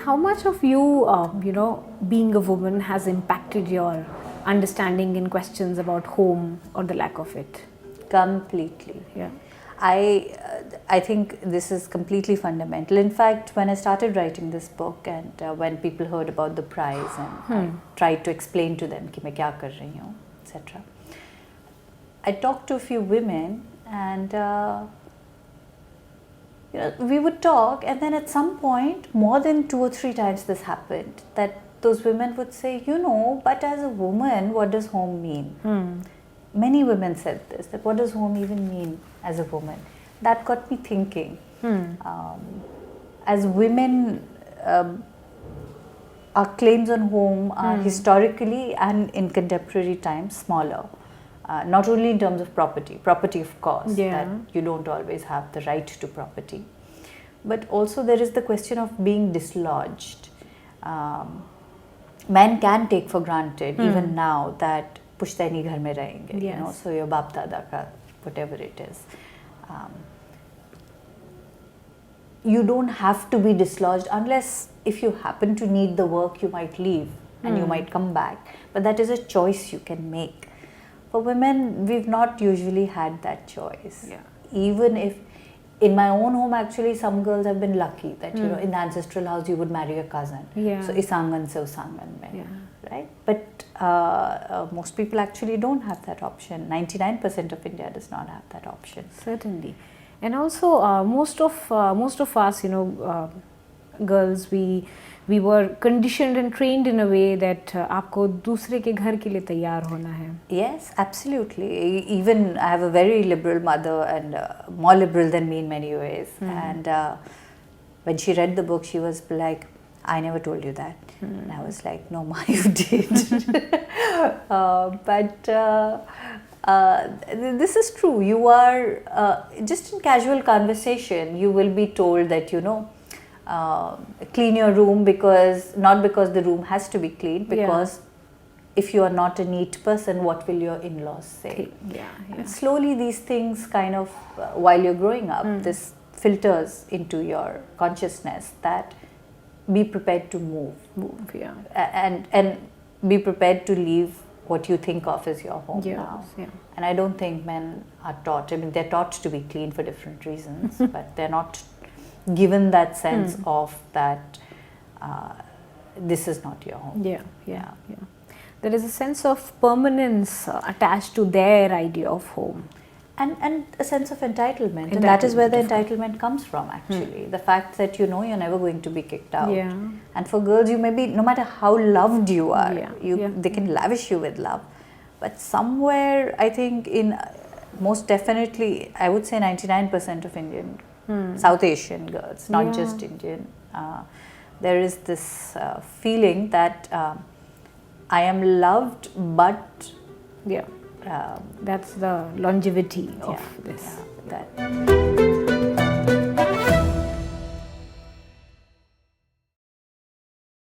how much of you, being a woman has impacted your understanding and questions about home or the lack of it? Completely. Yeah. I think this is completely fundamental. In fact, when I started writing this book and when people heard about the prize and I tried to explain to them कि मैं क्या कर रही हूँ, etc. I talked to a few women and we would talk, and then at some point, more than 2 or 3 times this happened, that those women would say, but as a woman, what does home mean? Many women said this, that what does home even mean as a woman? That got me thinking. As women, our claims on home are historically and in contemporary times smaller. Not only in terms of property of course, that you don't always have the right to property, but also there is the question of being dislodged. Men can take for granted even now that पुश्तैनी घर में रहेंगे, so your बाप दादा का whatever it is. You don't have to be dislodged unless if you happen to need the work, you might leave and you might come back, but that is a choice you can make. For women, we've not usually had that choice. Even if in my own home, actually, some girls have been lucky that in the ancestral house you would marry a cousin. So isangan se usangan mein, right? But most people actually don't have that option. 99% of India does not have that option. Certainly, and also most of us, girls, we were conditioned and trained in a way that आपको दूसरे के घर के लिए तैयार होना है. Yes, absolutely. Even I have a very liberal mother and more liberal than me in many ways. And when she read the book, she was like, I never told you that. And I was like, no, Ma, you did. But this is true. You are, just in casual conversation, you will be told that, clean your room not because the room has to be clean, because if you are not a neat person, what will your in-laws say? And slowly these things kind of, while you're growing up, this filters into your consciousness that be prepared to move. And be prepared to leave what you think of as your home now. And I don't think men are taught. I mean, they're taught to be clean for different reasons, but they're not given that sense of that this is not your home. There is a sense of permanence attached to their idea of home. And a sense of entitlement. And that is where the entitlement comes from, actually. The fact that you're never going to be kicked out. And for girls, you may be, no matter how loved you are, they can lavish you with love. But somewhere, I think most definitely, I would say 99% of Indian South Asian girls, not just Indian. There is this feeling that I am loved, but that's the longevity of this. That.